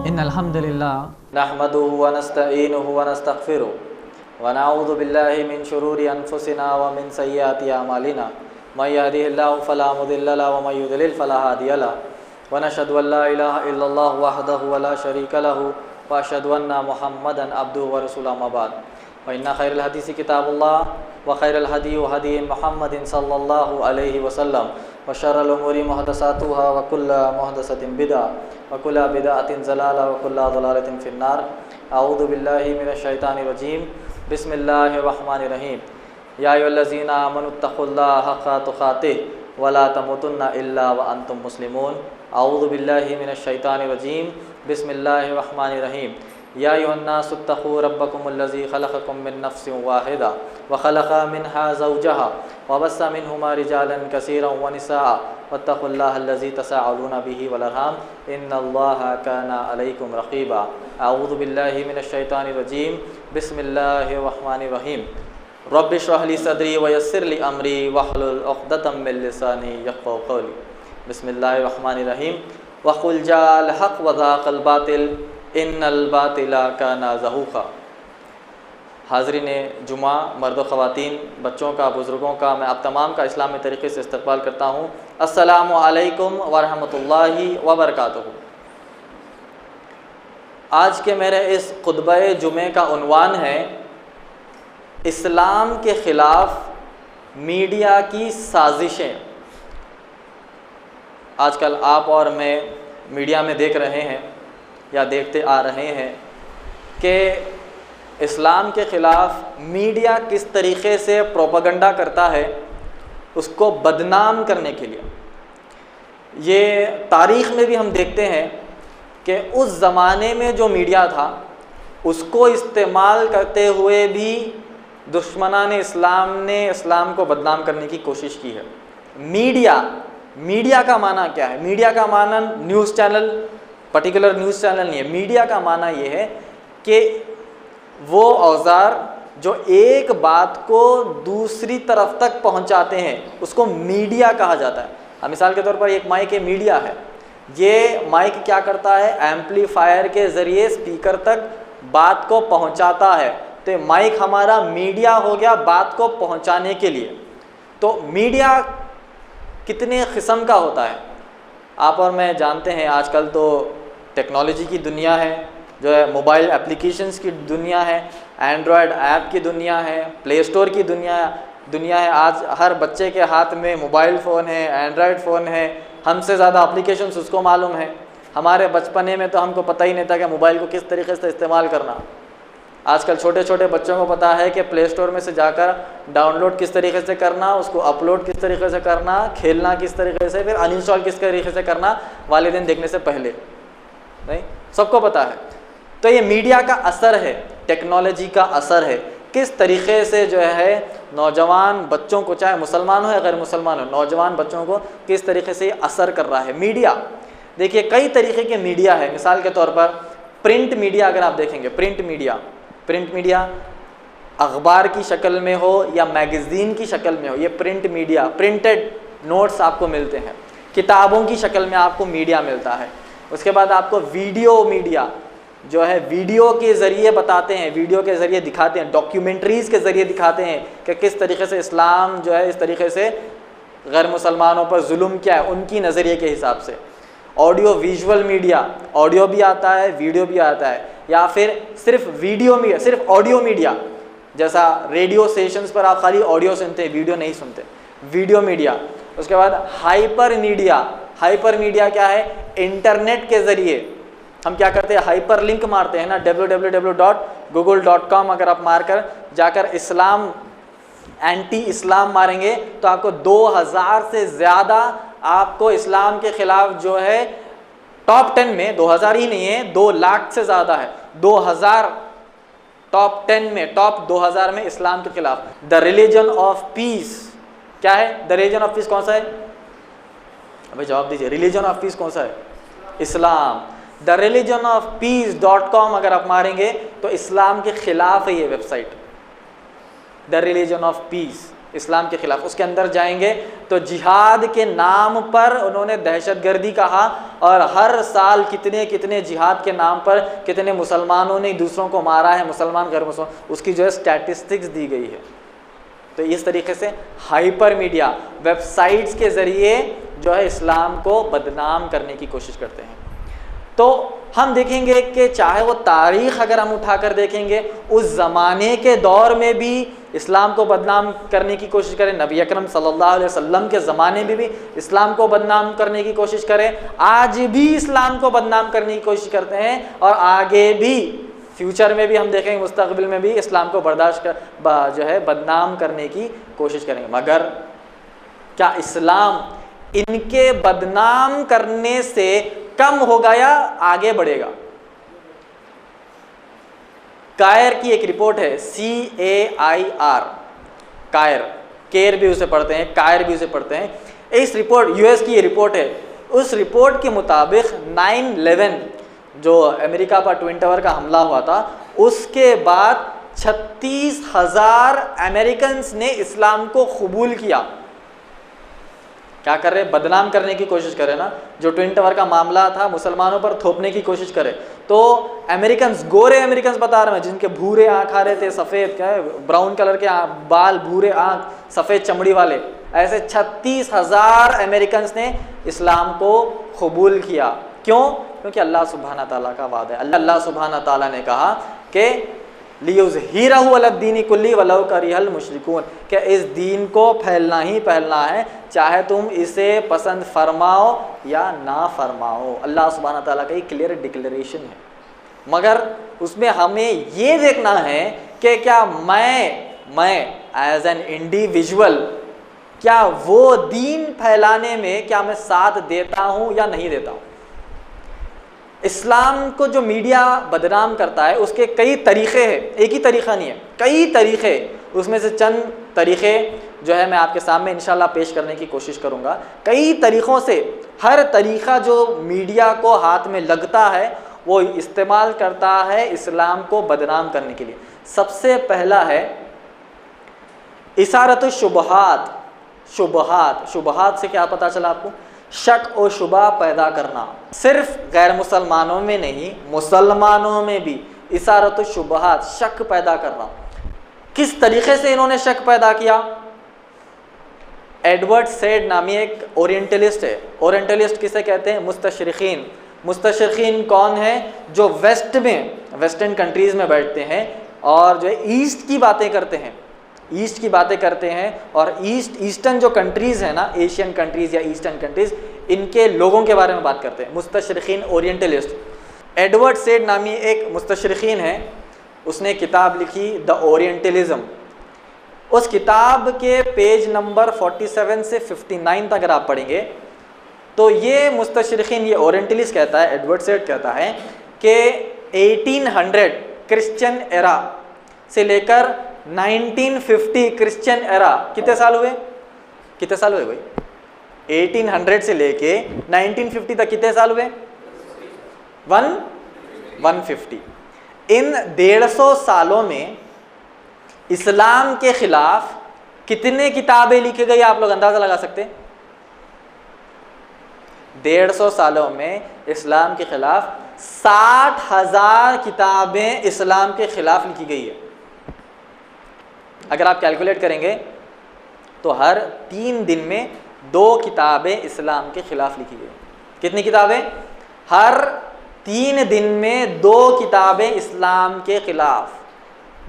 इन्नल हम्दुलिल्लाह नहमदुहु व नस्तईनुहु व नस्तगफिरुहु व नऊज़ु बिल्लाहि मिन शुरूरि अनफुसिना व मिन सय्यिआति अमालिना मय यहदिहिल्लाहु फला मुदिल्ल लहु व मय युद्लिल फला हादिय लहु व नशहदु अल्ला इलाहा इल्लल्लाह वहदहु व ला शरीका लहु व अशहदु अन्ना मुहम्मदन अब्दुहु व रसूलुहु अम्मा बाद व इन्ना खैरल हदीसी किताबुल्लाह व खैरल हदी हदी मुहम्मदिन सल्लल्लाहु अलैहि वसल्लम व शर्रल उमूरि मुहदसातुहा व कुल्लु मुहदसतिन बिदअह व कुल्लु बिदअतिन ज़लाला व कुल्लु ज़लालतिन फिन्नार। अऊज़ु बिल्लाहि मिनश शैतानिर रजीम। बिस्मिल्लाहिर रहमानिर रहीम। या अय्युहल्लज़ीना आमनुत्तक़ुल्लाह हक़्क़ तुक़ातिह व ला तमूतुन्ना इल्ला व अंतुम मुस्लिमून। अऊज़ु बिल्लाहि मिनश शैतानिर रजीम। बिस्मिल्लाहिर रहमानिर रहीम। या अय्युहन्नासुत्तक़ू रब्बकुमुल्लज़ी ख़लक़कुम मिन नफ़्सिन वाहिदा व ख़लक़ मिन्हा ज़ौजहा व बस्स मिन्हुमा रिजालन कसीरन व निसाअ वत्तक़ुल्लाहल्लज़ी तसाअलूना बिही वल अरहाम इन्नल्लाहा काना अलैकुम रक़ीबा। अऊज़ु बिल्लाहि मिनश शैतानिर रजीम। बिस्मिल्लाहिर रहमानिर रहीम। रब्बि इश्रह ली सदरी व यस्सिर ली अमरी वहलुल उक़दतम मिन लिसानी यफ़क़हू क़ौली। बिस्मिल्लाहिर रहमानिर रहीम। व क़ुल जाअल हक़्क़ व ज़ाक़ल बातिल इन्नल बातिला काना ज़हूक़ा। हाज़रीन जुमा, मर्द व ख़वातीन, बच्चों का, बुज़ुर्गों का, मैं आप तमाम का इस्लामी तरीक़े से इस्तक़बाल करता हूँ। अस्सलामु अलैकुम व रहमतुल्लाहि व बरकातुहू। आज के मेरे इस खुतबे जुमे का उन्वान है इस्लाम के ख़िलाफ़ मीडिया की साजिशें। आजकल आप और मैं मीडिया में देख रहे हैं या देखते आ रहे हैं कि इस्लाम के ख़िलाफ़ मीडिया किस तरीक़े से प्रोपेगेंडा करता है उसको बदनाम करने के लिए। ये तारीख़ में भी हम देखते हैं कि उस ज़माने में जो मीडिया था उसको इस्तेमाल करते हुए भी दुश्मनान इस्लाम ने इस्लाम को बदनाम करने की कोशिश की है। मीडिया का माना क्या है? मीडिया का माना news channel, particular news channel नहीं है। मीडिया का माना ये है कि वो औज़ार जो एक बात को दूसरी तरफ तक पहुंचाते हैं उसको मीडिया कहा जाता है। अब मिसाल के तौर पर एक माइक है, मीडिया है। ये माइक क्या करता है? एम्पलीफायर के ज़रिए स्पीकर तक बात को पहुंचाता है। तो माइक हमारा मीडिया हो गया बात को पहुंचाने के लिए। तो मीडिया कितने किस्म का होता है आप और मैं जानते हैं। आजकल तो टेक्नोलॉजी की दुनिया है, जो है मोबाइल एप्लीकेशंस की दुनिया है, एंड्रॉयड ऐप की दुनिया है, प्ले स्टोर की दुनिया है। आज हर बच्चे के हाथ में मोबाइल फ़ोन है, एंड्रॉयड फ़ोन है। हमसे ज़्यादा एप्लीकेशंस उसको मालूम है। हमारे बचपने में तो हमको पता ही नहीं था कि मोबाइल को किस तरीके से इस्तेमाल करना। आजकल छोटे छोटे बच्चों को पता है कि प्ले स्टोर में से जाकर डाउनलोड किस तरीके से करना, उसको अपलोड किस तरीके से करना, खेलना किस तरीके से, फिर अनइंस्टॉल किस तरीके से करना वालिदैन देखने से पहले। नहीं, सबको पता है। तो ये मीडिया का असर है, टेक्नोलॉजी का असर है। किस तरीके से जो है नौजवान बच्चों को, चाहे मुसलमान हो या गैर मुसलमान हो, नौजवान बच्चों को किस तरीके से ये असर कर रहा है मीडिया। देखिए कई तरीके के मीडिया है। मिसाल के तौर पर प्रिंट मीडिया अगर आप देखेंगे, प्रिंट मीडिया अखबार की शक्ल में हो या मैगज़ीन की शक्ल में हो, ये प्रिंट मीडिया, प्रिंटेड नोट्स आपको मिलते हैं, किताबों की शक्ल में आपको मीडिया मिलता है। उसके बाद आपको वीडियो मीडिया जो है वीडियो के ज़रिए बताते हैं, वीडियो के ज़रिए दिखाते हैं, डॉक्यूमेंट्रीज़ के ज़रिए दिखाते हैं कि किस तरीके से इस्लाम जो है इस तरीके से गैर मुसलमानों पर जुल्म क्या है उनकी नज़रिए के हिसाब से। ऑडियो विजुअल मीडिया, ऑडियो भी आता है, वीडियो भी आता है। या फिर सिर्फ वीडियो मीडिया, सिर्फ ऑडियो मीडिया, जैसा रेडियो स्टेशंस पर आप खाली ऑडियो सुनते हैं, वीडियो नहीं सुनते, वीडियो मीडिया। उसके बाद हाइपर मीडिया क्या है? इंटरनेट के ज़रिए हम क्या करते हैं? हाइपर लिंक मारते हैं ना, www.google.com अगर आप मारकर जाकर इस्लाम एंटी इस्लाम मारेंगे तो आपको 2000 से ज़्यादा आपको इस्लाम के ख़िलाफ़ जो है टॉप 10 में, 2000 ही नहीं है, 2 लाख से ज़्यादा है, 2000 टॉप 10 में, टॉप 2000 में इस्लाम के ख़िलाफ़। द रिलीजन ऑफ पीस क्या है? द रिलीजन ऑफ पीस कौन सा है? अभी जवाब दीजिए। रिलीजन ऑफ पीस कौन सा है? इस्लाम। द रिलीजन ऑफ पीस.com अगर आप मारेंगे तो इस्लाम के ख़िलाफ़ है ये website, the religion of peace. Islam के ख़िलाफ़। उसके अंदर जाएंगे तो जिहाद के नाम पर उन्होंने दहशतगर्दी कहा, और हर साल कितने कितने जिहाद के नाम पर कितने मुसलमानों ने दूसरों को मारा है, मुसलमान गैर मुसलमान, उसकी जो है स्टैटिस्टिक्स दी गई है। तो इस तरीके से हाइपर मीडिया वेबसाइट्स के ज़रिए जो है इस्लाम को बदनाम करने की कोशिश करते हैं। तो हम देखेंगे कि चाहे वो तारीख़ अगर हम उठाकर देखेंगे, उस ज़माने के दौर में भी इस्लाम को बदनाम करने की कोशिश करें, नबी अकरम सल्लल्लाहु अलैहि वसल्लम के ज़माने में भी इस्लाम को बदनाम करने की कोशिश करें, आज भी इस्लाम को बदनाम करने की कोशिश करते हैं, और आगे भी फ्यूचर में भी हम देखेंगे, मुस्तक़बिल में भी इस्लाम को जो है बदनाम करने की कोशिश करेंगे। मगर क्या इस्लाम इनके बदनाम करने से कम होगा या आगे बढ़ेगा? कायर की एक रिपोर्ट है, CAIR, कायर, केयर भी उसे पढ़ते हैं, कायर भी उसे पढ़ते हैं। इस रिपोर्ट US की ये रिपोर्ट है। उस रिपोर्ट के मुताबिक 9/11 जो अमेरिका पर ट्विन टावर का हमला हुआ था, उसके बाद 36,000 अमेरिकन ने इस्लाम को कबूल किया। क्या कर रहे? बदनाम करने की कोशिश करे ना। जो ट्विन टावर का मामला था मुसलमानों पर थोपने की कोशिश करे, तो अमेरिकन, गोरे अमेरिकन बता रहे हैं, जिनके भूरे आँख आ रहे थे, सफ़ेद क्या है, ब्राउन कलर के बाल, भूरे आँख, सफ़ेद चमड़ी वाले, ऐसे 36,000 अमेरिकन ने इस्लाम को कबूल किया। क्यों? क्योंकि अल्लाह सुब्हाना ताला का वादा है। अल्लाह सुब्हाना ताला ने कहा कि लियुज़हिरहु अलद्दीनि कुल्ली वलौ करिहल मुशरिकून, कि इस दीन को फैलना ही फैलना है, चाहे तुम इसे पसंद फरमाओ या ना फरमाओ। अल्लाह सुब्हाना ताला का एक क्लियर डिक्लेरेशन है। मगर उसमें हमें ये देखना है कि क्या मैं एज एन इंडिविजुअल, क्या वो दीन फैलाने में क्या मैं साथ देता हूँ या नहीं देता हूँ। इस्लाम को जो मीडिया बदनाम करता है उसके कई तरीक़े हैं, एक ही तरीक़ा नहीं है, कई तरीक़े। उसमें से चंद तरीक़े जो है मैं आपके सामने इंशाल्लाह पेश करने की कोशिश करूँगा। कई तरीक़ों से हर तरीक़ा जो मीडिया को हाथ में लगता है वो इस्तेमाल करता है इस्लाम को बदनाम करने के लिए। सबसे पहला है इसारतु शुबहात। शुबहात से क्या पता चला आपको? शक और शुबा पैदा करना। सिर्फ गैर मुसलमानों में नहीं, मुसलमानों में भी इसारत शुबहात, शक पैदा करना। किस तरीके से इन्होंने शक पैदा किया? एडवर्ड सैड नामी एक ओरिएंटलिस्ट है। ओरिएंटलिस्ट किसे कहते हैं? मुस्तशरिकीन। मुस्तशरिकीन कौन है? जो वेस्ट में, वेस्टर्न कंट्रीज़ में बैठते हैं और जो है ईस्ट की बातें करते हैं, ईस्ट की बातें करते हैं, और ईस्टर्न जो कंट्रीज़ हैं ना, एशियन कंट्रीज़ या ईस्टर्न कंट्रीज़, इनके लोगों के बारे में बात करते हैं। मुस्तशरिकीन, ओरिएंटलिस्ट। एडवर्ड सैड नामी एक मुस्तशरिकीन है, उसने किताब लिखी द ओरिएंटलिज्म। उस किताब के पेज नंबर 47 से 59 तक अगर आप पढ़ेंगे तो ये मुस्तशरिकीन, ये ओरिएंटलिस्ट कहता है, एडवर्ड सैड कहता है कि 1800 क्रिश्चियन एरा से लेकर 1950 क्रिश्चियन एरा, कितने साल हुए? कितने साल हुए भाई? 1800 से लेके 1950 तक कितने साल हुए? 150। इन 150 सालों में इस्लाम के खिलाफ कितने किताबें लिखी गई आप लोग अंदाजा लगा सकते हैं? 150 सालों में इस्लाम के खिलाफ 60,000 किताबें इस्लाम के खिलाफ लिखी गई है। अगर आप कैलकुलेट करेंगे तो हर 3 दिन में 2 किताबें इस्लाम के खिलाफ लिखी गई। कितनी किताबें? हर 3 दिन में 2 किताबें इस्लाम के खिलाफ।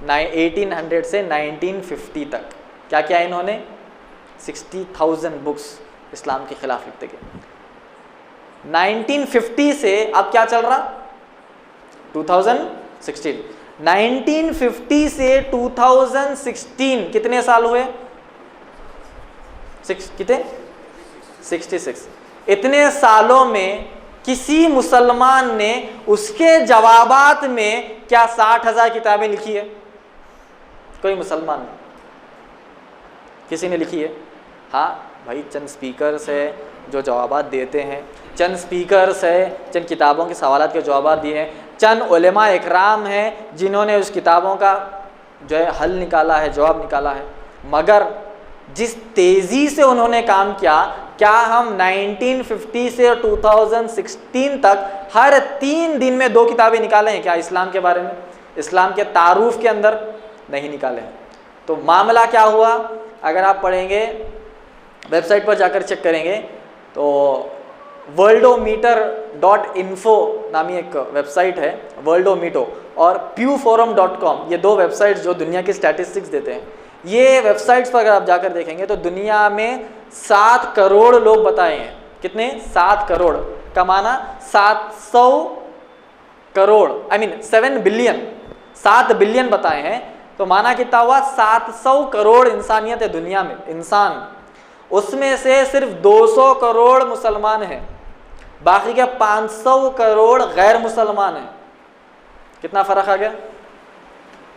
1800 से 1950 तक क्या क्या इन्होंने? 60,000 बुक्स इस्लाम के खिलाफ लिखते गए। 1950 से अब क्या चल रहा? 2016। 1950 से 2016 कितने साल हुए? कितने? 66। इतने सालों में किसी मुसलमान ने उसके जवाबात में क्या 60,000 किताबें लिखी है? कोई मुसलमान नहीं, किसी ने लिखी है? हाँ भाई, चंद स्पीकर्स है जो जवाबात देते हैं, चंद स्पीकर्स है चंद किताबों के सवालात के जवाबात दिए हैं, चंद उलेमा इकराम हैं जिन्होंने उस किताबों का जो है हल निकाला है, जवाब निकाला है। मगर जिस तेज़ी से उन्होंने काम किया, क्या हम 1950 से 2016 तक हर 3 दिन में 2 किताबें निकाले हैं क्या इस्लाम के बारे में, इस्लाम के तारुफ के अंदर? नहीं निकाले हैं। तो मामला क्या हुआ, अगर आप पढ़ेंगे, वेबसाइट पर जाकर चेक करेंगे तो worldometer.info नामी एक वेबसाइट है, worldometer, और pewforum.com, ये 2 वेबसाइट्स जो दुनिया की स्टैटिस्टिक्स देते हैं, ये वेबसाइट्स पर अगर आप जाकर देखेंगे तो दुनिया में 7 करोड़ लोग बताए हैं। कितने? 7 करोड़ का माना 700 crore, I mean 7 billion, 7 billion बताए हैं। तो माना कितना हुआ? 700 करोड़ इंसानियत है दुनिया में, इंसान। उसमें से सिर्फ 200 करोड़ मुसलमान हैं, बाकी के 500 करोड़ गैर मुसलमान हैं। कितना फ़र्क आ गया?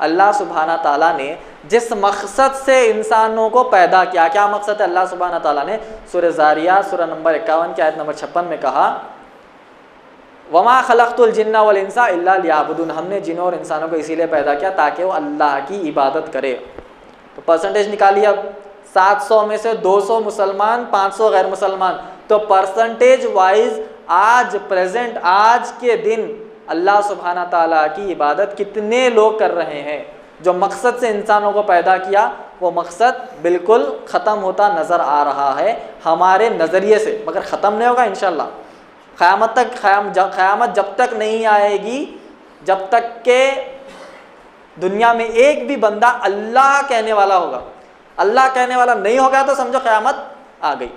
अल्लाह सुब्हाना ताला ने जिस मकसद से इंसानों को पैदा किया, क्या मकसद है? अल्लाह सुब्हाना ताला ने सूरह ज़ारियात सूरह नंबर 51 की आयत नंबर 56 में कहा, वमा खलक़तुल जिन्ना वल इंसा इल्ला लियाबुदून, हमने जिनों और इंसानों को इसीलिए पैदा किया ताकि वो अल्लाह की इबादत करे। तो परसेंटेज निकालिए अब, 700 में से 200 मुसलमान, 500 गैर मुसलमान, तो परसेंटेज वाइज आज प्रेजेंट, आज के दिन अल्लाह सुब्हाना ताला की इबादत कितने लोग कर रहे हैं? जो मकसद से इंसानों को पैदा किया वो मकसद बिल्कुल ख़त्म होता नज़र आ रहा है हमारे नज़रिए से, मगर ख़त्म नहीं होगा इंशाअल्लाह। क़यामत तक, क़यामत जब तक नहीं आएगी, जब तक के दुनिया में एक भी बंदा अल्लाह कहने वाला होगा, अल्लाह कहने वाला नहीं होगा तो समझो क़यामत आ गई।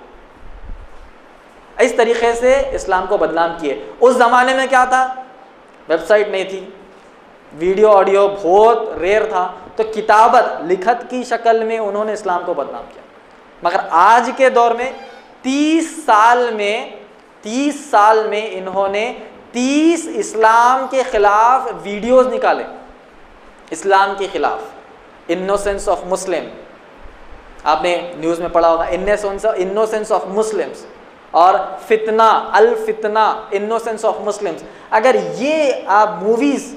इस तरीक़े से इस्लाम को बदनाम किए। उस ज़माने में क्या था? वेबसाइट नहीं थी, वीडियो ऑडियो बहुत रेयर था, तो किताबत, लिखत की शक्ल में उन्होंने इस्लाम को बदनाम किया। मगर आज के दौर में 30 साल में इन्होंने 30 इस्लाम के ख़िलाफ़ वीडियोज़ निकाले, इस्लाम के ख़िलाफ़। इनोसेंस ऑफ मुस्लिम, आपने न्यूज़ में पढ़ा होगा, इनोसेंस ऑफ मुस्लिम्स, और फितना, अल फितना, इनोसेंस ऑफ मुस्लिम्स। अगर ये आप मूवीज़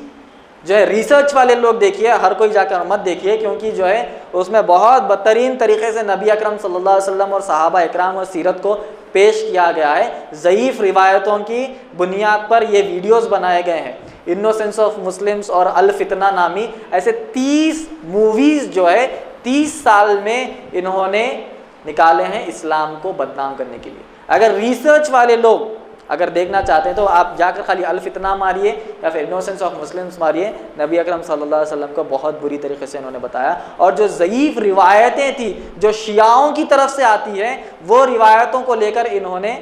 जो है रिसर्च वाले लोग देखिए, हर कोई जाकर मत देखिए, क्योंकि जो है उसमें बहुत बदतरीन तरीके से नबी अकरम सल्लल्लाहु अलैहि वसल्लम और सहाबा इकराम और सीरत को पेश किया गया है। ज़ईफ़ रिवायतों की बुनियाद पर ये वीडियोस बनाए गए हैं। इनोसेंस ऑफ मुस्लिम्स और अल फितना नामी ऐसे 30 मूवीज़ जो है 30 साल में इन्होंने निकाले हैं इस्लाम को बदनाम करने के लिए। अगर रिसर्च वाले लोग अगर देखना चाहते हैं तो आप जाकर खाली अल फितना मारिए या फिर इनोसेंस ऑफ मुस्लिम्स मारिए, नबी अकरम सल्लल्लाहु अलैहि वसल्लम को बहुत बुरी तरीके से इन्होंने बताया। और जो ज़ईफ़ रिवायतें थी जो शियाओं की तरफ से आती हैं, वो रिवायतों को लेकर इन्होंने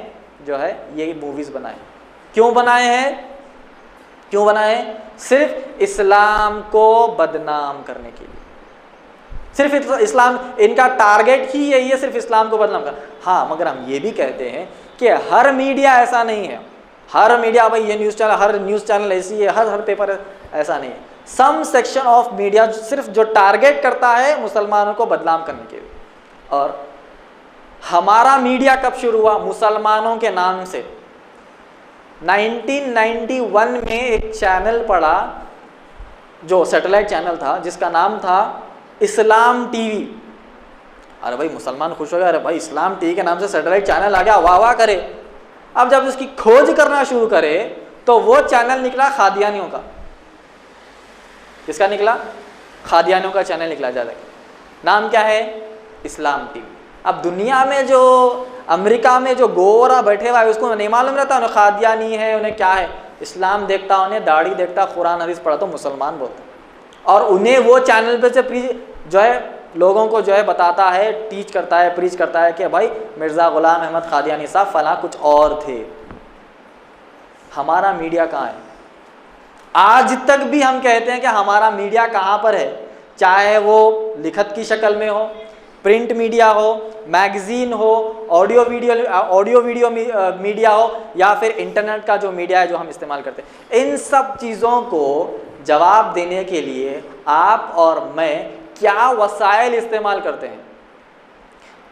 जो है ये मूवीज़ बनाए। क्यों बनाए हैं? क्यों बनाए? सिर्फ इस्लाम को बदनाम करने के लिए। सिर्फ इस्लाम, इनका टारगेट ही यही है, सिर्फ इस्लाम को बदनाम करना। हाँ, मगर हम ये भी कहते हैं कि हर मीडिया ऐसा नहीं है, हर मीडिया भाई ये न्यूज़ चैनल, हर न्यूज़ चैनल ऐसी है, हर पेपर ऐसा नहीं है। सम सेक्शन ऑफ मीडिया सिर्फ जो टारगेट करता है मुसलमानों को बदनाम करने के लिए। और हमारा मीडिया कब शुरू हुआ? मुसलमानों के नाम से। 1991 में एक चैनल पड़ा जो सैटेलाइट चैनल था जिसका नाम था इस्लाम टीवी। अरे भाई मुसलमान खुश हो गया, अरे भाई इस्लाम टीवी के नाम से सैटेलाइट चैनल आ गया, वाह वाह करे। अब जब उसकी खोज करना शुरू करे तो वो चैनल निकला खादियानियों का। किसका निकला? खादियानियों का चैनल निकला। ज़्यादा नाम क्या है? इस्लाम टीवी। अब दुनिया में जो अमेरिका में जो गोरा बैठे हुआ है उसको नहीं मालूम रहता उन्हें खादियानी है, उन्हें क्या है। इस्लाम देखता, उन्हें दाढ़ी देखता, कुरान हदीस पढ़ा तो मुसलमान बोलता, और उन्हें वो चैनल पे से जो है लोगों को जो है बताता है, टीच करता है, प्रीच करता है कि भाई मिर्ज़ा ग़ुलाम अहमद क़ादियानी साहब फला कुछ और थे। हमारा मीडिया कहाँ है? आज तक भी हम कहते हैं कि हमारा मीडिया कहाँ पर है, चाहे वो लिखत की शक्ल में हो, प्रिंट मीडिया हो, मैगज़ीन हो, ऑडियो वीडियो मीडिया हो, या फिर इंटरनेट का जो मीडिया है जो हम इस्तेमाल करते हैं। इन सब चीज़ों को जवाब देने के लिए आप और मैं क्या वसाइल इस्तेमाल करते हैं?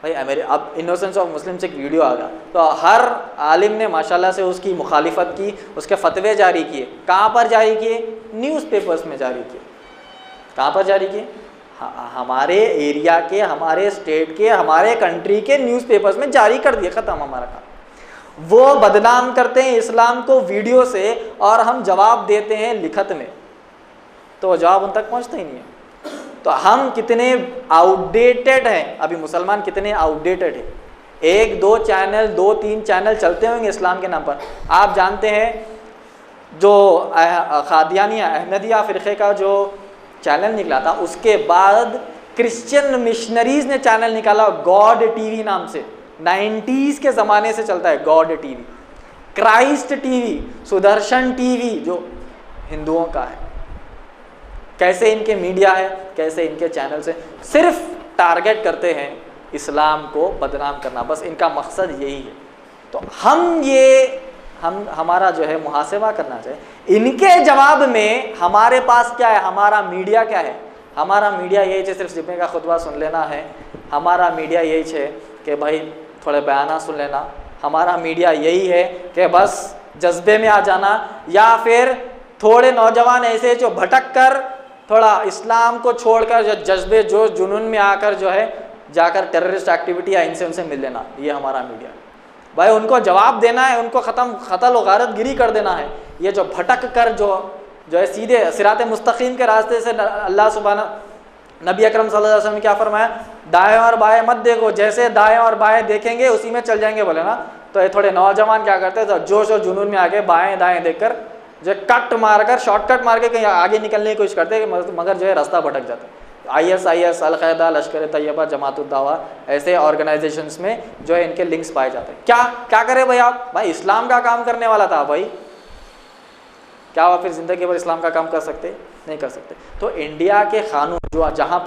भाई मेरे अब इनोसेंस ऑफ मुस्लिम से एक वीडियो आ गया तो हर आलिम ने माशाल्लाह से उसकी मुखालिफत की, उसके फतवे जारी किए। कहाँ पर जारी किए? न्यूज़पेपर्स में जारी किए। कहाँ पर जारी किए? हमारे एरिया के, हमारे स्टेट के, हमारे कंट्री के न्यूज़पेपर्स में जारी कर दिए, ख़त्म हमारा काम। वो बदनाम करते हैं इस्लाम को वीडियो से और हम जवाब देते हैं लिखत में, तो जवाब उन तक पहुंचता ही नहीं है। तो हम कितने आउटडेटेड हैं, अभी मुसलमान कितने आउटडेटेड हैं। 1 2 चैनल, 2 3 चैनल चलते होंगे इस्लाम के नाम पर। आप जानते हैं जो कादियानिया अहमदिया फ़िरक़े का जो चैनल निकला था, उसके बाद क्रिश्चियन मिशनरीज़ ने चैनल निकाला गॉड टीवी नाम से। 90s के ज़माने से चलता है God TV, Christ TV, Sudarshan TV जो हिंदुओं का है। कैसे इनके मीडिया है, कैसे इनके चैनल से सिर्फ टारगेट करते हैं इस्लाम को बदनाम करना, बस इनका मकसद यही है। तो हमारा जो है मुहासेबा करना चाहिए। इनके जवाब में हमारे पास क्या है, हमारा मीडिया क्या है? हमारा मीडिया यही है सिर्फ जुम्मे का खुतबा सुन लेना है। हमारा मीडिया यही है कि भाई थोड़े बयाना सुन लेना। हमारा मीडिया यही है कि बस जज्बे में आ जाना, या फिर थोड़े नौजवान ऐसे जो भटक कर थोड़ा इस्लाम को छोड़कर जो जज्बे जो जुनून में आकर जो है जाकर टेररिस्ट एक्टिविटी या इनसे उनसे मिल लेना, ये हमारा मीडिया। भाई उनको जवाब देना है, उनको क़त्ल व गारतगिरी कर देना है। ये जो भटक कर जो है सीधे सिरात मुस्तकीम के रास्ते से, अल्लाह सुब्हान नबी अकरम सल्लल्लाहु अलैहि वसल्लम ने क्या फरमाया, दाएं और बाएं मत देखो, जैसे दाएं और बाएं देखेंगे उसी में चल जाएंगे बोले ना। तो ये थोड़े नौजवान क्या करते हैं, तो जोश और जुनून में आके बाएं दाएं देखकर जो कट मारकर शॉर्टकट मार के कहीं आगे निकलने की कोशिश करते हैं, मगर जो है रास्ता भटक जाता है। ISIS, अल-क़ायदा, लश्कर तैयबा, जमात-उद-दावा ऐसे ऑर्गेनाइजेशंस में जो है इनके लिंक्स पाए जाते हैं। क्या करें भाई आप? भाई इस्लाम का काम करने वाला था भाई, क्या आप फिर ज़िंदगी भर इस्लाम का काम कर सकते? नहीं कर सकते। तो इंडिया के क़ानून जो जहाँ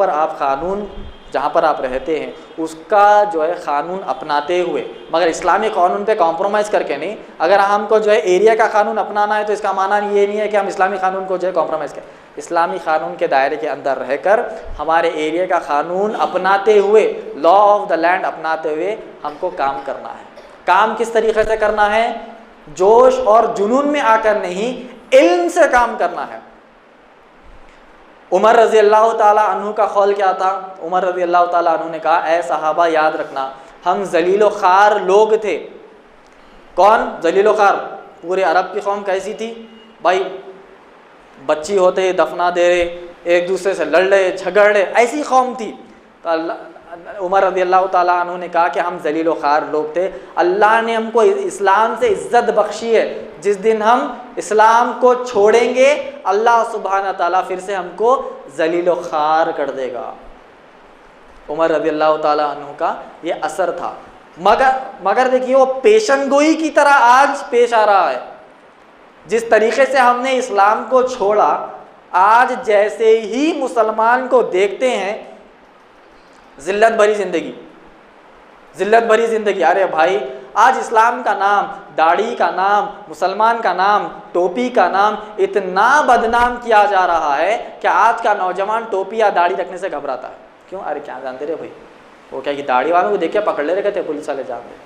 पर आप रहते हैं उसका जो है क़ानून अपनाते हुए, मगर इस्लामी क़ानून पे कॉम्प्रोमाइज़ करके नहीं। अगर हमको जो है एरिया का क़ानून अपनाना है तो इसका माना ये नहीं है कि हम इस्लामी क़ानून को जो है कॉम्प्रोमाइज़ करें। इस्लामी क़ानून के दायरे के अंदर रहकर हमारे एरिया का क़ानून अपनाते हुए, लॉ ऑफ द लैंड अपनाते हुए हमको काम करना है। काम किस तरीक़े से करना है? जोश और जुनून में आकर नहीं, इल्म से काम करना है। उमर रज़ी अल्लाह ताला अन्हु का कौल क्या था? उमर रज़ी अल्लाह ताला अन्हु ने कहा, ऐ सहाबा याद रखना, हम जलीलो ख़ार लोग थे। कौन जलीलो ख़ार? पूरे अरब की कौम कैसी थी भाई? बच्ची होते दफना दे रहे, एक दूसरे से लड़ रहे, झगड़ रहे, ऐसी कौम थी। तो उमर रज़ी अल्लाह ताला अन्हु ने कहा कि हम जलीलो ख़ार लोग थे। अल्लाह ने हमको इस्लाम से इज़्ज़त बख्शी है। जिस दिन हम इस्लाम को छोड़ेंगे अल्लाह सुब्हाना ताला फिर से हमको जलीलो ख़ार कर देगा। उमर रज़ी अल्लाह ताला अन्हु का ये असर था। मगर देखिए वो पेशन गोई की तरह आज पेश आ रहा है। जिस तरीक़े से हमने इस्लाम को छोड़ा, आज जैसे ही मुसलमान को देखते हैं ज़िल्लत भरी ज़िंदगी, ज़िल्लत भरी ज़िंदगी। अरे भाई आज इस्लाम का नाम, दाढ़ी का नाम, मुसलमान का नाम, टोपी का नाम इतना बदनाम किया जा रहा है कि आज का नौजवान टोपी या दाढ़ी रखने से घबराता है। क्यों? अरे क्या जानते रे भाई, वो क्या कि दाढ़ी वालों को देख के पकड़ ले रहे थे पुलिस वाले जान रहे।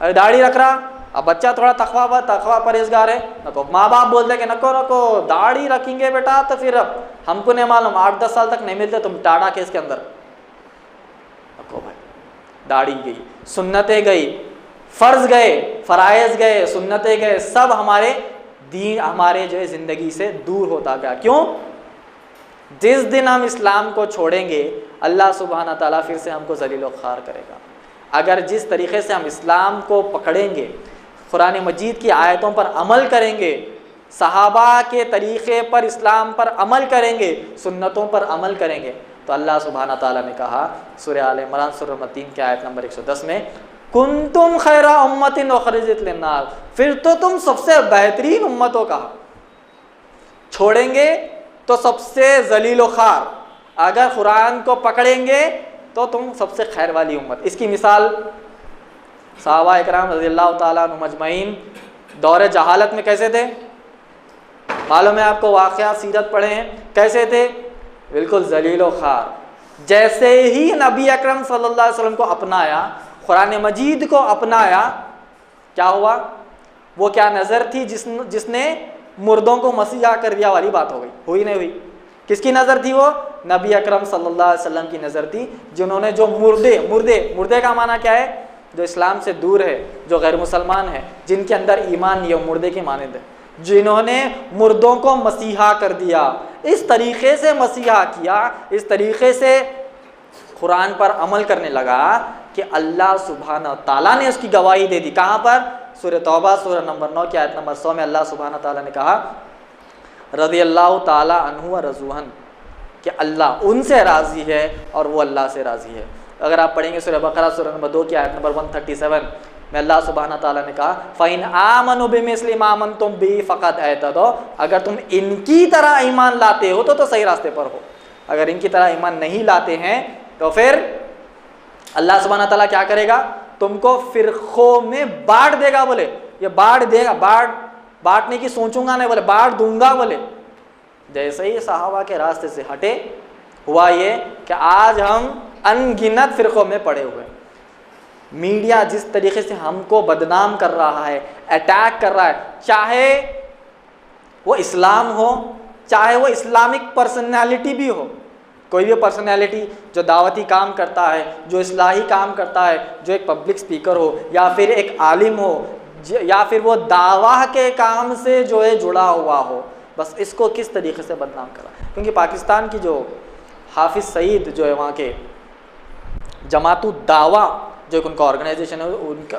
अरे दाढ़ी रख रहा, अब बच्चा थोड़ा तकवा परहेजगार है, नको माँ बाप बोलते कि नको दाढ़ी रखेंगे बेटा तो फिर हमको नहीं मालूम 8-10 साल तक नहीं मिलते तुम टाटा केस के अंदर। नको भाई, दाढ़ी गई, सुन्नतें गई, फ़र्ज़ गए, फ़राइज़ गए, सुन्नतें गए, सब हमारे दीन हमारे जो है ज़िंदगी से दूर होता गया। क्यों? जिस दिन हम इस्लाम को छोड़ेंगे अल्लाह सुब्हाना ताला फिर से हमको ज़लील ख़ार करेगा। अगर जिस तरीक़े से हम इस्लाम को पकड़ेंगे, कुरान मजीद की आयतों पर अमल करेंगे, सहाबा के तरीक़े पर इस्लाम पर अमल करेंगे, सुन्नतों पर अमल करेंगे, तो अल्लाह सुब्हाना ताला ने कहा सूरह आल इमरान सूरह नंबर 3 के आयत नंबर 110 में, कुंतुम खैरा उम्मतिन उखरिजत लिन्नास, फिर तो तुम सबसे बेहतरीन उम्मतों का। छोड़ेंगे तो सबसे ज़लील ख़ार, अगर कुरान को पकड़ेंगे तो तुम सबसे खैर वाली उम्मत। इसकी मिसाल सहाबा इकराम रज़ियल्लाहु ताला अन्हुम अजमईन दौरे जहालत में कैसे थे? मालूम है आपको, वाक़या सीरत पढ़े हैं, कैसे थे? बिल्कुल ज़लील ख़ार। जैसे ही नबी अकरम सल्लल्लाहु अलैहि वसल्लम को अपनाया, कुरान मजीद को अपनाया, क्या हुआ? वो क्या नज़र थी जिसने मुर्दों को मसीहा कर दिया वाली बात हो गई, हुई नहीं हुई? किसकी नज़र थी वो? नबी अकरम सल्लल्लाहु अलैहि वसल्लम की नज़र थी, जिन्होंने जो मुर्दे का माना क्या है? जो इस्लाम से दूर है, जो गैर मुसलमान है, जिनके अंदर ईमान नहीं है, मुर्दे के मानंद है, जिन्होंने मुर्दों को मसीहा कर दिया, इस तरीक़े से मसीहा किया, इस तरीक़े से कुरान पर अमल करने लगा कि अल्लाह सुब्हानहू ताला ने उसकी गवाही दे दी। कहाँ पर? सूरह तौबा सूरह नंबर 9 की आयत नंबर 100 में अल्लाह सुब्हानहू ताला ने कहा रज़ियल्लाहु ताला अन्हु व रज़ुअन, कि अल्लाह उनसे राज़ी है और वो अल्लाह से राज़ी है। अगर आप पढ़ेंगे सूरह बकरा सूरह नंबर 2 की आयत नंबर 137 में अल्लाह सुब्हानहू ताला ने कहा फ़इन आमनु बिमिस्लि मा आमनतुम बिही फ़क़द एहतदौ, अगर तुम इनकी तरह ईमान लाते हो तो सही रास्ते पर हो। अगर इनकी तरह ईमान नहीं लाते हैं तो फिर अल्लाह सुब्हानहू ताला क्या करेगा? तुमको फ़िरक़ों में बांट देगा। बोले ये बांट देगा, बांटने की सोचूंगा नहीं, बोले बांट दूंगा। बोले जैसे ही सहाबा के रास्ते से हटे, हुआ ये कि आज हम अनगिनत फ़िरक़ों में पड़े हुए। मीडिया जिस तरीके से हमको बदनाम कर रहा है, अटैक कर रहा है, चाहे वो इस्लाम हो, चाहे वो इस्लामिक पर्सनैलिटी भी हो, कोई भी पर्सनैलिटी जो दावती काम करता है, जो इस्लाही काम करता है, जो एक पब्लिक स्पीकर हो या फिर एक आलिम हो या फिर वो दावा के काम से जो है जुड़ा हुआ हो, बस इसको किस तरीके से बदनाम करा। क्योंकि पाकिस्तान की जो हाफिज़ सईद जो है वहाँ के जमातुद दावा जो एक उनका ऑर्गेनाइजेशन है, उनका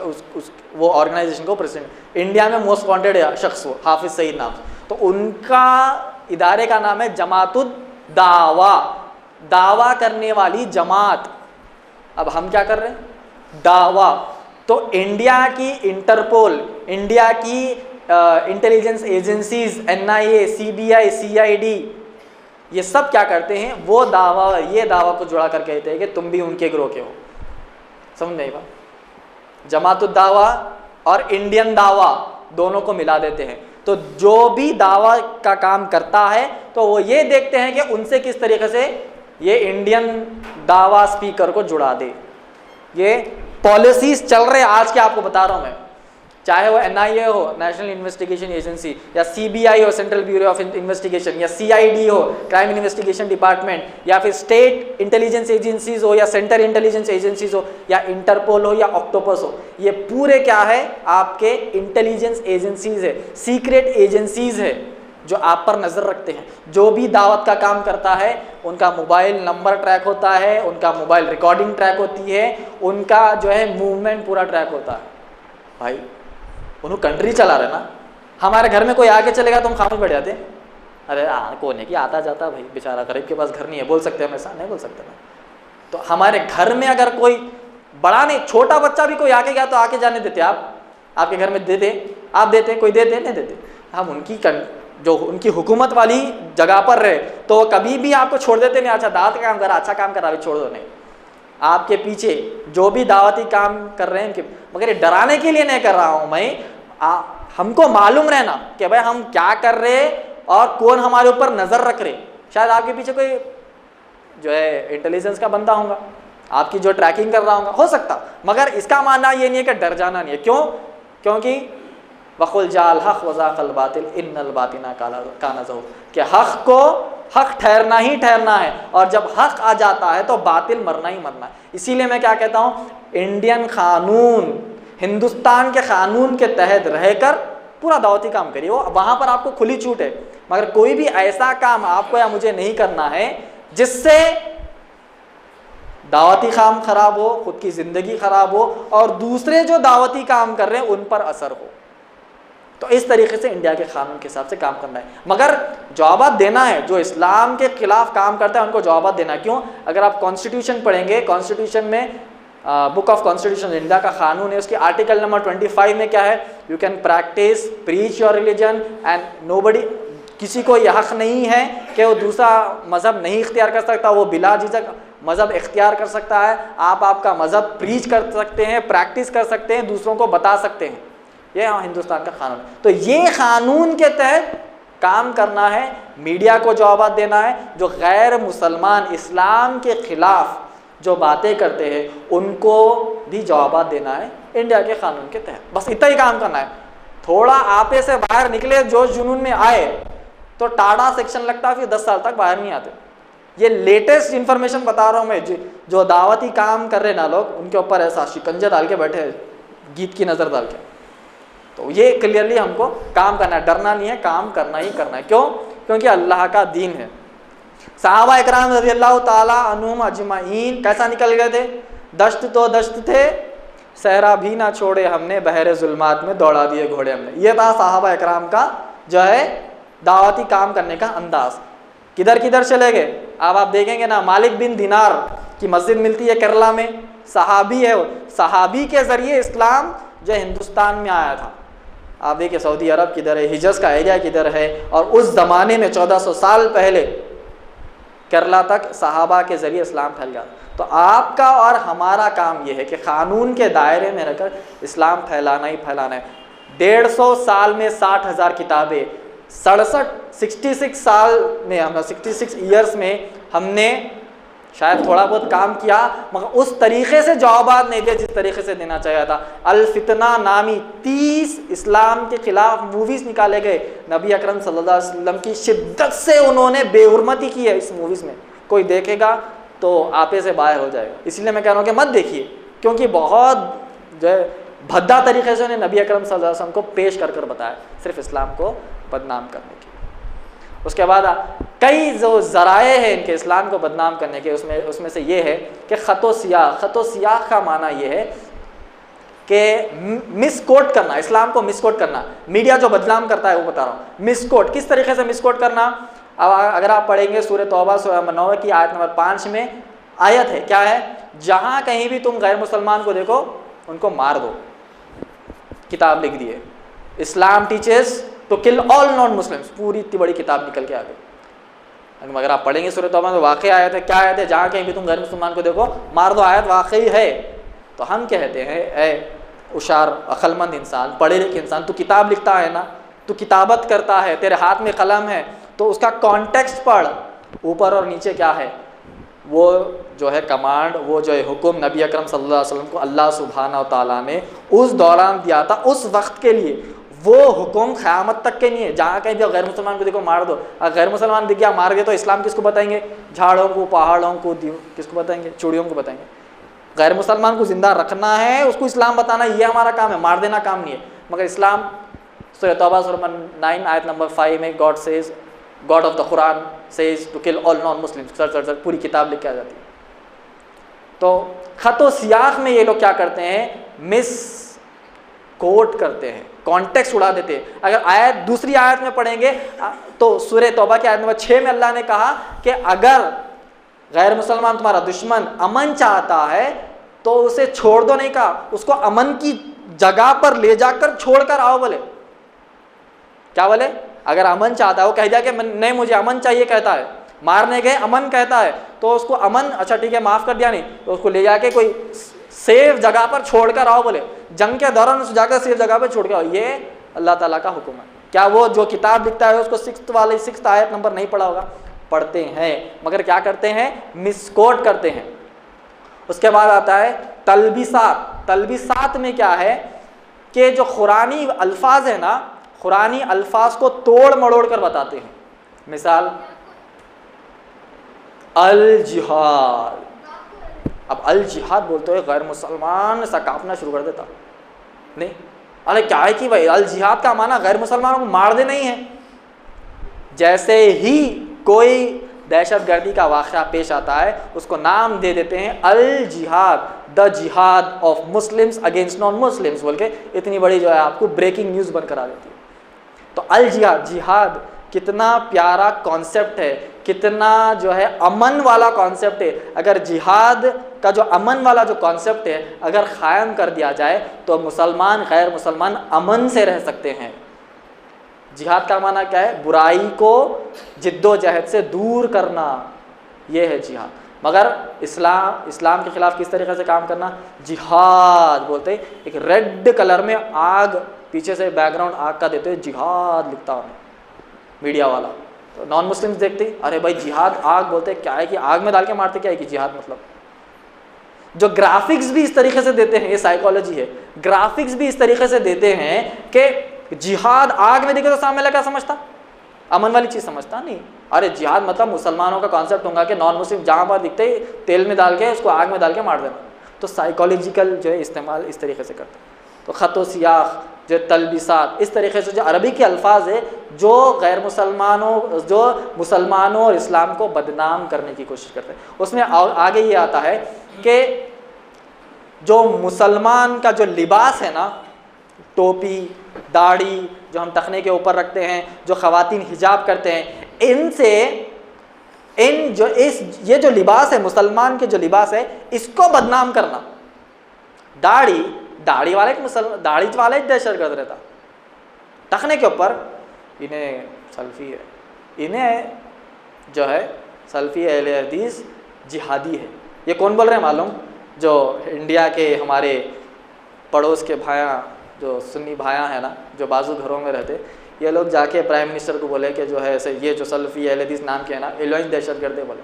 वो ऑर्गेनाइजेशन को प्रेसिडेंट इंडिया में मोस्ट वांटेड शख्स हो हाफिज़ सईद नाम, तो उनका इदारे का नाम है जमातुद दावा, दावा करने वाली जमात। अब हम क्या कर रहे हैं? दावा। तो इंडिया की इंटरपोल, इंडिया की intelligence agencies, NIA, CBI, CID, ये सब क्या करते हैं? वो दावा, ये दावा को जुड़ा कर कहते हैं कि तुम भी उनके ग्रोह के हो। समझ नहीं बात? जमातुद दावा और इंडियन दावा दोनों को मिला देते हैं। तो जो भी दावा का काम करता है तो वो ये देखते हैं कि उनसे किस तरीके से ये इंडियन दावा स्पीकर को जुड़ा दे। ये पॉलिसीज चल रहे हैं आज के, आपको बता रहा हूँ मैं, चाहे वो NIA हो, नेशनल इन्वेस्टिगेशन एजेंसी, या CBI हो, सेंट्रल ब्यूरो ऑफ इन्वेस्टिगेशन, या CID हो, क्राइम इन्वेस्टिगेशन डिपार्टमेंट, या फिर स्टेट इंटेलिजेंस एजेंसीज हो, या सेंटर इंटेलिजेंस एजेंसीज हो, या इंटरपोल हो, या ऑक्टोपस हो, ये पूरे क्या है? आपके इंटेलिजेंस एजेंसीज है, सीक्रेट एजेंसीज है जो आप पर नज़र रखते हैं। जो भी दावत का काम करता है उनका मोबाइल नंबर ट्रैक होता है, उनका मोबाइल रिकॉर्डिंग ट्रैक होती है, उनका जो है मूवमेंट पूरा ट्रैक होता है। भाई उन्होंने कंट्री चला रहे ना। हमारे घर में कोई आके चलेगा तो हम खामोश बैठ जाते हैं, अरे कौन है कि आता जाता भाई, बेचारा गरीब के पास घर नहीं है, बोल सकते हैं ऐसा? नहीं बोल सकते ना। तो हमारे घर में अगर कोई बड़ा नहीं, छोटा बच्चा भी कोई आके गया तो आके जाने देते आप? आपके घर में देते? आप देते? कोई देते? नहीं देते। हम उनकी जो उनकी हुकूमत वाली जगह पर रहे तो कभी भी आपको छोड़ देते नहीं। अच्छा दावत का काम करा, अच्छा काम करा, अभी छोड़ दो। नहीं, आपके पीछे जो भी दावती काम कर रहे हैं, मगर ये डराने के लिए नहीं कर रहा हूँ मैं, हमको मालूम रहना कि भाई हम क्या कर रहे और कौन हमारे ऊपर नज़र रख रहे। शायद आपके पीछे कोई जो है इंटेलिजेंस का बंदा होगा, आपकी जो ट्रैकिंग कर रहा होगा, हो सकता, मगर इसका मानना ये नहीं है कि डर जाना नहीं है। क्यों? क्योंकि वक़ुल जाल हक़ वज़ाक़ल बातिल इन्नल बातिना काना ज़हूक़, कि हक़ को हक़ ठहरना ही ठहरना है, और जब हक़ आ जाता है तो बातिल मरना ही मरना है। इसीलिए मैं क्या कहता हूँ, इंडियन क़ानून, हिंदुस्तान के क़ानून के तहत रहकर पूरा दावती काम करिए, वो वहाँ पर आपको खुली छूट है। मगर कोई भी ऐसा काम आपको या मुझे नहीं करना है जिससे दावती काम ख़राब हो, ख़ुद की ज़िंदगी ख़राब हो और दूसरे जो दावती काम कर रहे हैं उन पर असर हो। तो इस तरीके से इंडिया के कानून के हिसाब से काम करना है, मगर जवाब देना है। जो इस्लाम के खिलाफ काम करता है उनको जवाब देना है। क्यों? अगर आप कॉन्स्टिट्यूशन पढ़ेंगे, कॉन्स्टिट्यूशन में बुक ऑफ कॉन्स्टिट्यूशन इंडिया का कानून है, उसकी आर्टिकल नंबर 25 में क्या है? You can practice preach your religion and nobody, किसी को यह हक़ नहीं है कि वो दूसरा मज़हब नहीं इख्तियार कर सकता, वो बिला झिझक मज़हब इख्तियार कर सकता है। आप आपका मज़हब प्रीच कर सकते हैं, प्रैक्टिस कर सकते हैं, दूसरों को बता सकते हैं। ये हिंदुस्तान का कानून। तो ये कानून के तहत काम करना है, मीडिया को जवाब देना है। जो गैर मुसलमान इस्लाम के ख़िलाफ़ जो बातें करते हैं उनको भी जवाब देना है इंडिया के कानून के तहत। बस इतना ही काम करना है। थोड़ा आपे से बाहर निकले, जोश जुनून में आए तो टाटा सेक्शन लगता है, फिर 10 साल तक बाहर नहीं आते। ये लेटेस्ट इंफॉर्मेशन बता रहा हूँ मैं, जो दावती काम कर रहे ना लोग, उनके ऊपर ऐसा शिकंजा डाल के बैठे हैं, गीत की नज़र डाल के। तो ये क्लियरली हमको काम करना है, डरना नहीं है, काम करना ही करना है। क्यों? क्योंकि अल्लाह का दीन है। सहाबा इकराम रज़ियल्लाहु ताला अन्हुम अजमाइन कैसा निकल गए थे? दश्त तो दश्त थे, सहरा भी ना छोड़े हमने, बहरे जुल्मात में दौड़ा दिए घोड़े हमने। ये था सहाबा इकराम का जो है दावती काम करने का अंदाज। किधर किधर चले गए? अब आप देखेंगे ना, मालिक बिन दिनार की मस्जिद मिलती है केरला में, सहाबी है वो। सहाबी के ज़रिए इस्लाम जो हिंदुस्तान में आया था। आप देखिए सऊदी अरब किधर है, हिजaz का एरिया किधर है, और उस ज़माने में 1400 साल पहले केरला तक सहाबा के ज़रिए इस्लाम फैल गया। तो आपका और हमारा काम यह है कि क़ानून के दायरे में रहकर इस्लाम फैलाना ही फैलाना है। 150 साल में 60,000 किताबें, 66 साल में, हम 66 ईयर्स में हमने शायद थोड़ा बहुत काम किया, मगर उस तरीक़े से जवाबात नहीं दिए जिस तरीक़े से देना चाहिए था। अल फितना नामी 30 इस्लाम के ख़िलाफ़ मूवीज़ निकाले गए। नबी अकरम सल्लल्लाहु अलैहि वसल्लम की शिद्दत से उन्होंने बेहुरमती की है इस मूवीज़ में। कोई देखेगा तो आपे से बाहर हो जाएगा। इसलिए मैं कह रहा हूँ कि मत देखिए, क्योंकि बहुत जो है भद्दा तरीक़े से उन्हें नबी अकरम सल्लल्लाहु अलैहि वसल्लम को पेश कर कर बताया, सिर्फ इस्लाम को बदनाम करने के। उसके बाद कई जो ज़राए हैं इनके इस्लाम को बदनाम करने के, उसमें से ये है कि ख़तो सियाह का माना ये है कि मिसकोट करना, इस्लाम को मिसकोट करना। मीडिया जो बदनाम करता है वो बता रहा हूँ। मिसकोट किस तरीके से मिसकोट करना? अब अगर आप पढ़ेंगे सूरह तौबा 9 की आयत नंबर 5 में आयत है, क्या है? जहाँ कहीं भी तुम गैर मुसलमान को देखो उनको मार दो। किताब लिख दी है, Islam teaches to kill all non Muslims, पूरी इतनी बड़ी किताब निकल के आ गई। अगर आप पढ़ेंगे सूरह तौबा तो वाकई आयत है, क्या आयत है? जहाँ कहीं भी तुम गैर मुसलमान को देखो मार दो। आयत वाकई है। तो हम कहते हैं, ए उशार अक्लमंद इंसान, पढ़े लिखे इंसान, तू किताब लिखता है ना, तू किताबत करता है, तेरे हाथ में कलम है, तो उसका कॉन्टेक्स्ट पढ़, ऊपर और नीचे क्या है। वो जो है कमांड, वो जो है हुक्म नबी अकरम सल्लल्लाहु अलैहि वसल्लम को अल्लाह सुब्हानहू तआला ने उस दौरान दिया था, उस वक्त के लिए। वो हुक्म क़यामत तक के नहीं है। जहाँ कहीं भी गैर मुसलमान को देखो मार दो। अगर गैर मुसलमान दिख गया मार गए तो इस्लाम किसको बताएंगे? झाड़ों को, पहाड़ों को, किसको बताएंगे? चूड़ियों को बताएंगे। गैर मुसलमान को ज़िंदा रखना है, उसको इस्लाम बताना, ये हमारा काम है, मार देना काम नहीं है। मगर इस्लाम सूरह तौबा सूरह 9 आयत नंबर 5 में God of the Quran says to kill all non Muslims, sir पूरी किताब लिख के आ जाती है। तो ख़तो सियाह में ये लोग क्या करते हैं? मिस कोट करते हैं, कॉन्टेक्स्ट उड़ा देते हैं। अगर आयत दूसरी आयत में पढ़ेंगे तो सूरह तौबा की आयत नंबर 6 में अल्लाह ने कहा कि अगर गैर मुसलमान तुम्हारा दुश्मन अमन चाहता है तो उसे छोड़ दो, नहीं कहा, उसको अमन की जगह पर ले जाकर छोड़ कर आओ। बोले क्या? बोले अगर अमन चाहता है, वो कह दिया कि नहीं मुझे अमन चाहिए कहता है, मारने गए अमन कहता है, तो उसको अमन, अच्छा ठीक है माफ़ कर दिया, नहीं तो उसको ले जाके कोई सेफ जगह पर छोड़ कर आओ। बोले जंग के दौरान उस जाकर सेफ जगह पर छोड़ कर आओ। ये अल्लाह ताला का हुक्म है। क्या वो जो किताब लिखता है उसको 6th आयत नंबर नहीं पढ़ा होगा? पढ़ते हैं, मगर क्या करते हैं? मिसकोट करते हैं। उसके बाद आता है तलबिसात। तलबिसात में क्या है कि जो कुरानी अल्फाज है ना, कुरानी अल्फाज को तोड़ मड़ोड़ कर बताते हैं। मिसाल अल जिहाद। अब अल जिहाद बोलते हुए गैर मुसलमान सा कांपना शुरू कर देता। नहीं, अरे क्या है कि भाई अल जिहाद का माना गैर मुसलमानों को मार दे नहीं है। जैसे ही कोई दहशतगर्दी का वाक़या पेश आता है उसको नाम दे देते हैं अल जिहाद, द जिहाद of Muslims against non Muslims बोल के इतनी बड़ी जो है आपको ब्रेकिंग न्यूज़ बन करा देती है। तो अल जिहाद, जिहाद कितना प्यारा कॉन्सेप्ट है, कितना जो है अमन वाला कॉन्सेप्ट है। अगर जिहाद का जो अमन वाला जो कॉन्सेप्ट है अगर क़ायम कर दिया जाए तो मुसलमान गैर मुसलमान अमन से रह सकते हैं। जिहाद का माना क्या है? बुराई को जिद्दोजहद से दूर करना, ये है जिहाद। मगर इस्लाम के ख़िलाफ़ किस तरीक़े से काम करना? जिहाद बोलते एक रेड कलर में आग, पीछे से बैकग्राउंड आग का देते हुए जिहाद लिखता हूँ मीडिया वाला। तो नॉन मुस्लिम्स देखते अरे भाई जिहाद आग बोलते क्या है कि आग में डाल के मारते, क्या है कि जिहाद मतलब। जो ग्राफिक्स भी इस तरीके से देते हैं, ये साइकोलॉजी है, ग्राफिक्स भी इस तरीके से देते हैं कि जिहाद आग में देखे तो सामने वाला क्या समझता? अमन वाली चीज़ समझता नहीं। अरे जिहाद मतलब मुसलमानों का कॉन्सेप्ट होगा कि नॉन मुस्लिम जहाँ पर दिखते ही तेल में डाल के उसको आग में डाल के मार देना। तो साइकोलॉजिकल जो है इस्तेमाल इस तरीके से करते हैं। तो ख़त व सियाख जो तलबिसात, इस तरीके से जो अरबी के अल्फाज है जो गैर मुसलमानों, जो मुसलमानों और इस्लाम को बदनाम करने की कोशिश करते हैं। उसमें आगे ये आता है कि जो मुसलमान का जो लिबास है ना, टोपी दाढ़ी जो हम टखने के ऊपर रखते हैं, जो ख़वातीन हिजाब करते हैं, इनसे ये जो लिबास है, मुसलमान के जो लिबास है, इसको बदनाम करना। दाढ़ी वाले एक दहशतगर्द रहता, टखने के ऊपर इन्हें सल्फ़ी है, इन्हें जो है सल्फ़ी अहले हदीस जिहादी है। ये कौन बोल रहे हैं मालूम? जो इंडिया के हमारे पड़ोस के भाया, जो सुन्नी भाया है ना, जो बाजू घरों में रहते, ये लोग जाके प्राइम मिनिस्टर को बोले कि जो है ऐसे ये जो सल्फ़ी अहले हदीस नाम के है ना, ये दहशतगर्द है बोले।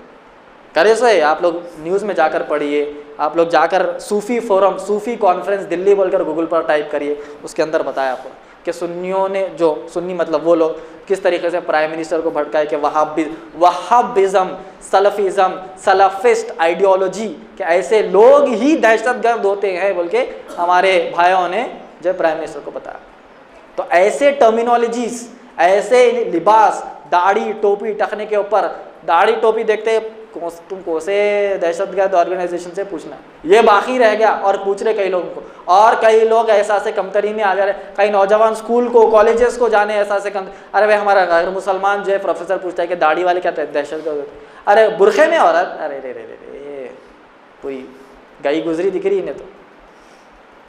करे से आप लोग न्यूज़ में जाकर पढ़िए, आप लोग जाकर सूफ़ी फोरम, सूफ़ी कॉन्फ्रेंस दिल्ली बोलकर गूगल पर टाइप करिए, उसके अंदर बताया आपको कि सुन्नियों ने, जो सुन्नी मतलब वो लोग किस तरीके से प्राइम मिनिस्टर को भड़काए कि वहाबिज़म, सलफ़िज़म, सलफ़िस्ट आइडियोलॉजी के ऐसे लोग ही दहशतगर्द होते हैं बोल के हमारे भाइयों ने जो प्राइम मिनिस्टर को बताया। तो ऐसे टर्मिनोलॉजीज, ऐसे लिबास, दाढ़ी टोपी टखने के ऊपर, दाढ़ी टोपी देखते तुम कौन से दहशतगर्द ऑर्गेनाइजेशन से पूछना, ये बाकी रह गया। और पूछ रहे कई लोगों को, और कई लोग ऐसा से कमतरी में आ जा रहे, कई नौजवान स्कूल को कॉलेजेस को जाने ऐसा से कम। अरे भाई हमारा गैर मुसलमान जो है प्रोफेसर पूछता है कि दाढ़ी वाले क्या दहशतगर्द होते, अरे बुरखे में औरत, अरे रे रे रे पूरी गई गुजरी दिख रही इन्हें, तो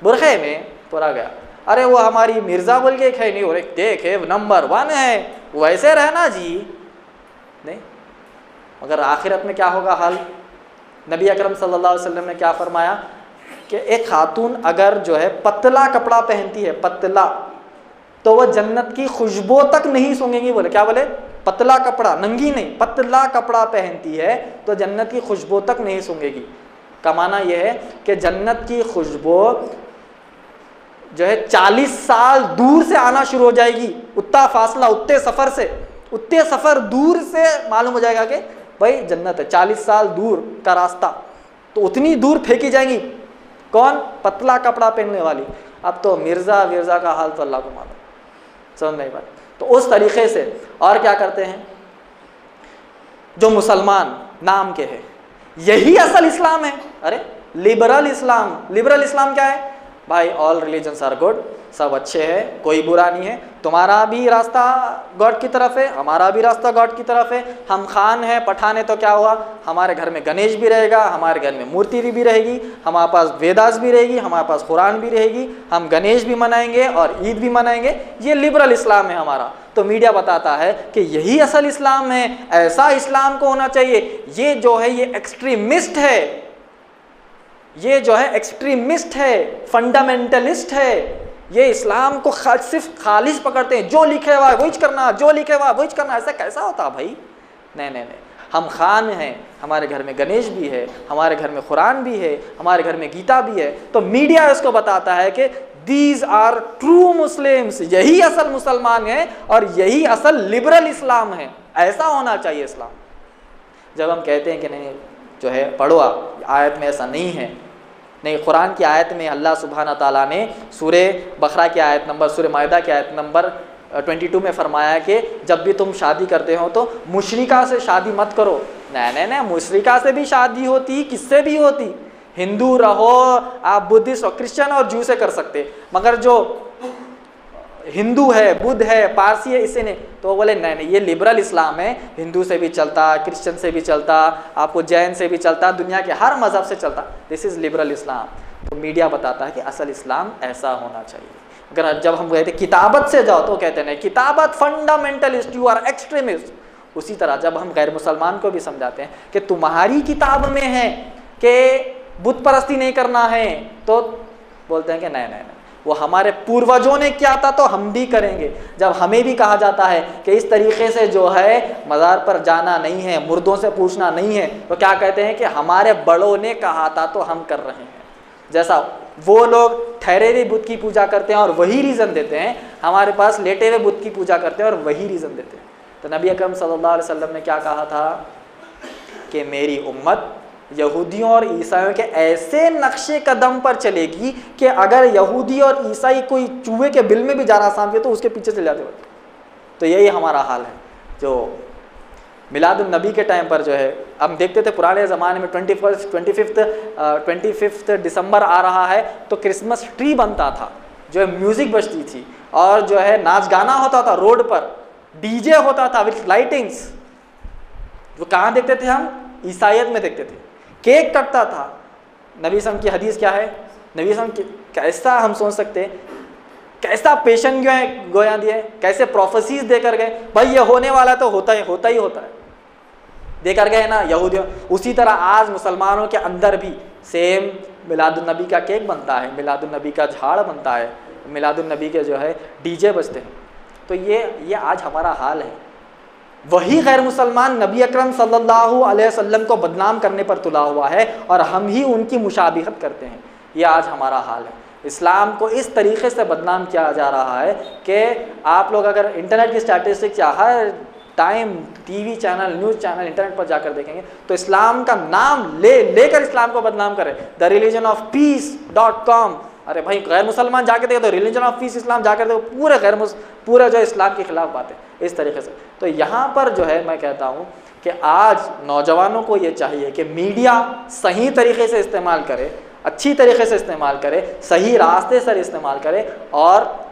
बुरखे में पूरा गया। अरे वो हमारी मिर्ज़ा बोल के है नहीं, और एक देखे नंबर 1 है, वैसे रहना जी नहीं। मगर आखिरत में क्या होगा हाल? नबी अकरम सल्लल्लाहु अलैहि वसल्लम ने क्या फरमाया कि एक खातून अगर जो है पतला कपड़ा पहनती है, पतला, तो वह जन्नत की खुशबू तक नहीं सूंघेंगी। बोले क्या बोले? पतला कपड़ा, नंगी नहीं, पतला कपड़ा पहनती है तो जन्नत की खुशबू तक नहीं सूंघेगी। का माना यह है कि जन्नत की खुशबू जो है 40 साल दूर से आना शुरू हो जाएगी। उतना फासला, उतने सफ़र दूर से मालूम हो जाएगा कि भाई जन्नत है। 40 साल दूर का रास्ता, तो उतनी दूर फेंकी जाएंगी। कौन? पतला कपड़ा पहनने वाली। अब तो मिर्ज़ा का हाल तो अल्लाह को मालूम, समझ नहीं पाए। तो उस तरीक़े से और क्या करते हैं जो मुसलमान नाम के हैं, यही असल इस्लाम है। अरे लिबरल इस्लाम क्या है भाई? ऑल रिलीजन्स आर गुड, सब अच्छे हैं, कोई बुरा नहीं है। तुम्हारा भी रास्ता गॉड की तरफ है, हमारा भी रास्ता गॉड की तरफ है। हम खान हैं, पठान है, तो क्या हुआ? हमारे घर में गणेश भी रहेगा, हमारे घर में मूर्ति भी रहेगी, हमारे पास वेदास भी रहेगी, हमारे पास कुरान भी रहेगी, हम गणेश भी मनाएंगे और ईद भी मनाएंगे। ये लिबरल इस्लाम है हमारा। तो मीडिया बताता है कि यही असल इस्लाम है, ऐसा इस्लाम को होना चाहिए। ये जो है ये एक्सट्रीमिस्ट है, ये जो है एक्सट्रीमिस्ट है, फंडामेंटलिस्ट है। ये इस्लाम को सिर्फ खालिश पकड़ते हैं, जो लिखे हुआ है वही करना, जो लिखे हुआ है वही करना। ऐसा कैसा होता भाई? नहीं, हम खान हैं, हमारे घर में गणेश भी है, हमारे घर में कुरान भी है, हमारे घर में गीता भी है। तो मीडिया इसको बताता है कि दीज आर ट्रू मुस्लिम्स, यही असल मुसलमान है और यही असल लिबरल इस्लाम है। ऐसा होना चाहिए इस्लाम। जब हम कहते हैं कि नहीं जो है पढ़ो, आयत में ऐसा नहीं है, नहीं, कुरान की आयत में अल्लाह सुब्हाना ताला ने सूरे बकरा की आयत नंबर, सूरे मायदा की आयत नंबर 22 में फरमाया है कि जब भी तुम शादी करते हो तो मुशरिका से शादी मत करो। नहीं, मुशरिका से भी शादी होती, किससे भी होती। हिंदू रहो आप, बुद्धिस्ट और क्रिश्चियन और जू से कर सकते, मगर जो हिंदू है, बुद्ध है, पारसी है, इससे नहीं। तो बोले नहीं, ये लिबरल इस्लाम है, हिंदू से भी चलता, क्रिश्चियन से भी चलता, आपको जैन से भी चलता, दुनिया के हर मज़हब से चलता। दिस इज़ लिबरल इस्लाम। तो मीडिया बताता है कि असल इस्लाम ऐसा होना चाहिए। अगर जब हम कहते किताबत से जाओ तो कहते नहीं, किताबत फंडामेंटलिस्ट, यू आर एक्सट्रीमिस्ट। उसी तरह जब हम गैर मुसलमान को भी समझाते हैं कि तुम्हारी किताब में है कि बुत परस्ती नहीं करना है, तो बोलते हैं कि नहीं, वो हमारे पूर्वजों ने किया था तो हम भी करेंगे। जब हमें भी कहा जाता है कि इस तरीके से जो है मज़ार पर जाना नहीं है, मुर्दों से पूछना नहीं है, तो क्या कहते हैं कि हमारे बड़ों ने कहा था तो हम कर रहे हैं। जैसा वो लोग ठहरे हुए बुत की पूजा करते हैं और वही रीज़न देते हैं, हमारे पास लेटे हुए बुत की पूजा करते हैं और वही रीज़न देते हैं। तो नबी अकरम सल्लल्लाहु अलैहि वसल्लम ने क्या कहा था कि मेरी उम्मत यहूदियों और ईसाइयों के ऐसे नक्शे कदम पर चलेगी कि अगर यहूदी और ईसाई कोई चूहे के बिल में भी जा रहा सामने तो उसके पीछे चले जाते हो। तो यही हमारा हाल है। जो मिलादुन नबी के टाइम पर जो है हम देखते थे पुराने ज़माने में 25 दिसंबर आ रहा है तो क्रिसमस ट्री बनता था, जो है म्यूज़िक बजती थी और जो है नाच गाना होता था, रोड पर डीजे होता था विथ लाइटिंग्स। वो कहाँ देखते थे हम? ईसाइयत में देखते थे। केक कटता था। नबी सल्लल्लाहु अलैहि वसल्लम की हदीस क्या है? नबी सल्लल्लाहु अलैहि वसल्लम कैसा हम सोच सकते हैं, कैसा पेशन गोया दिए, कैसे प्रोफेसीज देकर गए, भाई ये होने वाला तो होता ही होता है, देकर गए ना यहूदियों। उसी तरह आज मुसलमानों के अंदर भी सेम मिलादुन नबी का केक बनता है, मिलादुन नबी का झाड़ बनता है, मिलादुन नबी के जो है डीजे बजते हैं। तो ये आज हमारा हाल है। वही गैर मुसलमान नबी अकरम सल्लल्लाहु अलैहि वसल्लम को बदनाम करने पर तुला हुआ है और हम ही उनकी मुशाबिहत करते हैं। ये आज हमारा हाल है। इस्लाम को इस तरीके से बदनाम किया जा रहा है कि आप लोग अगर इंटरनेट की स्टैटिस्टिक्स या हर time TV channel, news channel, internet पर जाकर देखेंगे तो इस्लाम का नाम लेकर इस्लाम को बदनाम करें। द रिलीजन ऑफ पीस.com, अरे भाई गैर मुसलमान जाके देखो तो रिलीजन ऑफ पीस इस्लाम जाकर देखो, पूरे जो इस्लाम के खिलाफ बातें इस तरीके से। तो यहाँ पर जो है मैं कहता हूँ कि आज नौजवानों को ये चाहिए कि मीडिया सही तरीके से इस्तेमाल करे, अच्छी तरीके से इस्तेमाल करे, सही रास्ते से इस्तेमाल करे और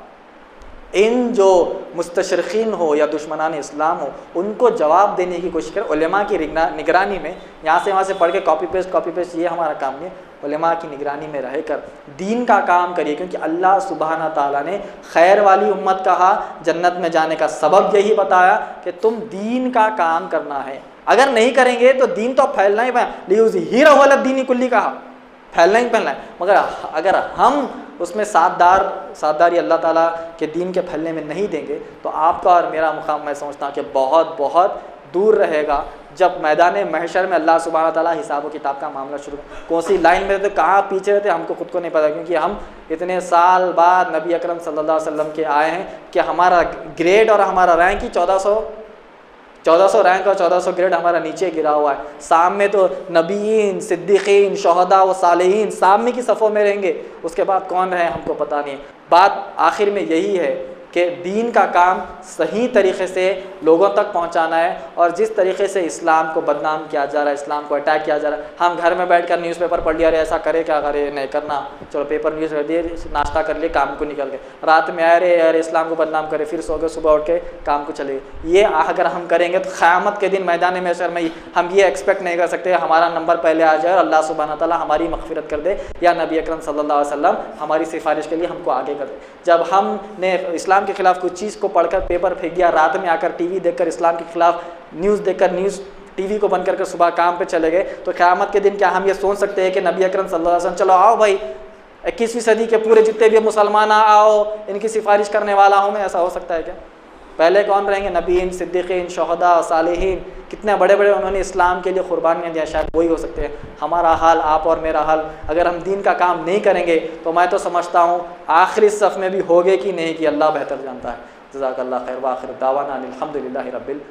इन जो मुस्तशरिकीन हो या दुश्मनान इस्लाम हो उनको जवाब देने की कोशिश करें उलेमा की निगरानी में। यहाँ से वहाँ से पढ़ के कॉपी पेस्ट ये हमारा काम नहीं है। उलेमा की निगरानी में रहकर दीन का काम करिए, क्योंकि अल्लाह सुब्हाना ताला ने खैर वाली उम्मत कहा, जन्नत में जाने का सबब यही बताया कि तुम दीन का काम करना है। अगर नहीं करेंगे तो दीन तो फैलना ही हीरा दीन कुल्ली कहा, फैलना ही फैलना है। मगर अगर हम उसमें साथदारी अल्लाह ताला के दीन के फैलने में नहीं देंगे तो आपका और मेरा मुकाम मैं समझता हूँ कि बहुत बहुत दूर रहेगा। जब मैदान महशर में अल्लाह सुब्हानहू ताला हिसाब व किताब का मामला शुरू, कौन सी लाइन में थे, कहाँ पीछे रहते, हमको खुद को नहीं पता, क्योंकि हम इतने साल बाद नबी अकरम सल्लल्लाहु अलैहि वसल्लम के आए हैं कि हमारा ग्रेड और हमारा रैंक ही 1400 रैंक और 1400 ग्रेड हमारा नीचे गिरा हुआ है। सामने तो नबीन, सिद्दीकीन, शोहदा व सालेहीन सामने की सफ़ों में रहेंगे, उसके बाद कौन रहे हमको पता नहीं। बात आखिर में यही है कि दीन का काम सही तरीके से लोगों तक पहुंचाना है। और जिस तरीके से इस्लाम को बदनाम किया जा रहा है, इस्लाम को अटैक किया जा रहा है, हम घर में बैठकर न्यूज़पेपर पढ़ लिया, अरे ऐसा करे क्या करे, नहीं करना, चलो पेपर न्यूज़ कर दिए, नाश्ता कर लिए, काम को निकल गए, रात में आए रहे यार इस्लाम को बदनाम करे, फिर सो गए, सुबह उठ के काम को चले गए। ये अगर हम करेंगे तो क़यामत के दिन मैदान महशर में हम ये एक्सपेक्ट नहीं कर सकते हमारा नंबर पहले आ जाए और अल्लाह सुब्हानहू ताला हमारी मग़फ़िरत कर दे या नबी अकरम सल्लल्लाहु अलैहि वसल्लम हमारी सिफारिश के लिए हमको आगे कर दे। जब हमने इस्लाम के खिलाफ कुछ चीज़ को पढ़कर पेपर फेंक दिया, रात में आकर टीवी देखकर इस्लाम के खिलाफ न्यूज़ देखकर न्यूज़ टीवी को बंद करके सुबह काम पे चले गए, तो क़यामत के दिन क्या हम ये सोच सकते हैं कि नबी अकरम सल्लल्लाहु अलैहि वसल्लम चलो आओ भाई 21वीं सदी के पूरे जितने भी मुसलमान आओ इनकी सिफारिश करने वाला हूँ मैं, ऐसा हो सकता है क्या? पहले कौन रहेंगे? नबीन, सिद्दीकीन, शोहदा, सालेहीन, कितने बड़े बड़े उन्होंने इस्लाम के लिए कुर्बानियाँ दिया, शायद वही हो सकते हैं। हमारा हाल, आप और मेरा हाल, अगर हम दीन का काम नहीं करेंगे तो मैं तो समझता हूँ आखिरी सफ़ में भी होगे कि नहीं कि अल्लाह बेहतर जानता है। जज़ाकल्लाह खैर व आखिर दावाना अनिल हम्दुलिल्लाहि रब्बिल